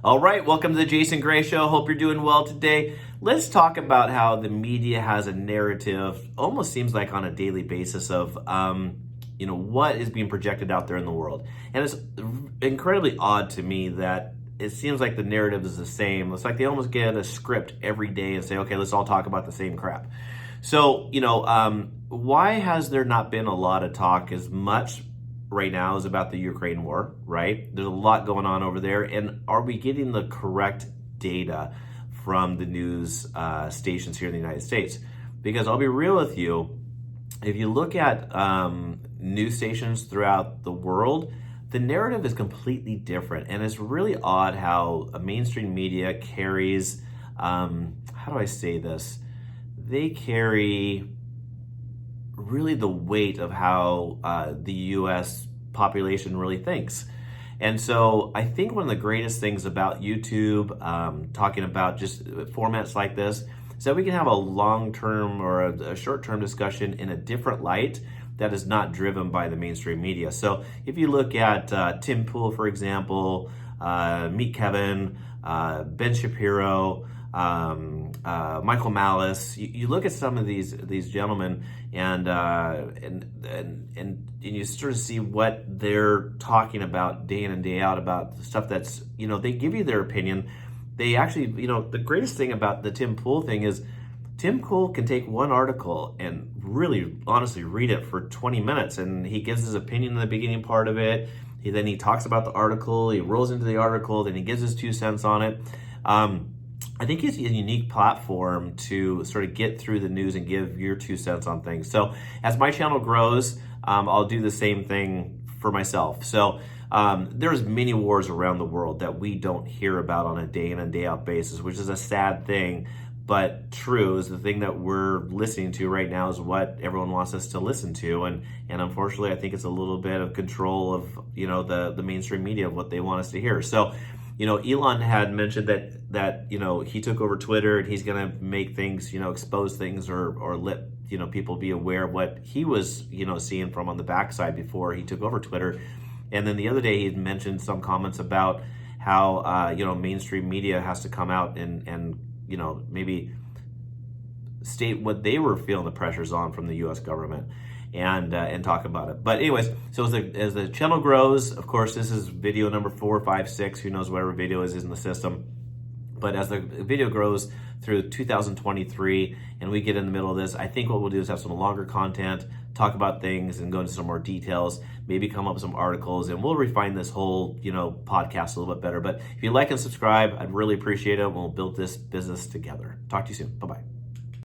All right, welcome to the Jason Gray Show. Hope you're doing well today. Let's talk about how the media has a narrative, almost seems like on a daily basis of, what is being projected out there in the world. And it's incredibly odd to me that it seems like the narrative is the same. It's like they almost get a script every day and say, okay, let's all talk about the same crap. So, why has there not been a lot of talk as much right now is about the Ukraine war, right? There's a lot going on over there. And are we getting the correct data from the news stations here in the United States? Because I'll be real with you, if you look at news stations throughout the world, the narrative is completely different. And it's really odd how a mainstream media carries, how do I say this? They carry really the weight of how the U.S. population really thinks. And so I think one of the greatest things about YouTube, talking about just formats like this, is that we can have a long-term or a short-term discussion in a different light that is not driven by the mainstream media. So if you look at Tim Pool, for example, Meet Kevin, Ben Shapiro, Michael Malice, you look at some of these gentlemen and you sort of see what they're talking about day in and day out about the stuff that's, they give you their opinion. They actually, the greatest thing about the Tim Pool thing is Tim Pool can take one article and really honestly read it for 20 minutes and he gives his opinion in the beginning part of it. Then he talks about the article, he rolls into the article, then he gives his 2 cents on it. I think it's a unique platform to sort of get through the news and give your 2 cents on things. So as my channel grows, I'll do the same thing for myself. So there's many wars around the world that we don't hear about on a day in and day out basis, which is a sad thing, but true. Is the thing that we're listening to right now is what everyone wants us to listen to. And unfortunately, I think it's a little bit of control of, the mainstream media of what they want us to hear. So, Elon had mentioned that he took over Twitter and he's going to make things, expose things or let, people be aware of what he was, seeing from on the backside before he took over Twitter. And then the other day he mentioned some comments about how, mainstream media has to come out and maybe state what they were feeling the pressures on from the U.S. government and talk about it. But anyways, so as the channel grows, of course, this is video number 4, 5, 6, who knows whatever video is in the system. But as the video grows through 2023 and we get in the middle of this, I think what we'll do is have some longer content, talk about things and go into some more details, maybe come up with some articles, and we'll refine this whole, podcast a little bit better. But if you like and subscribe, I'd really appreciate it. We'll build this business together. Talk to you soon. Bye-bye.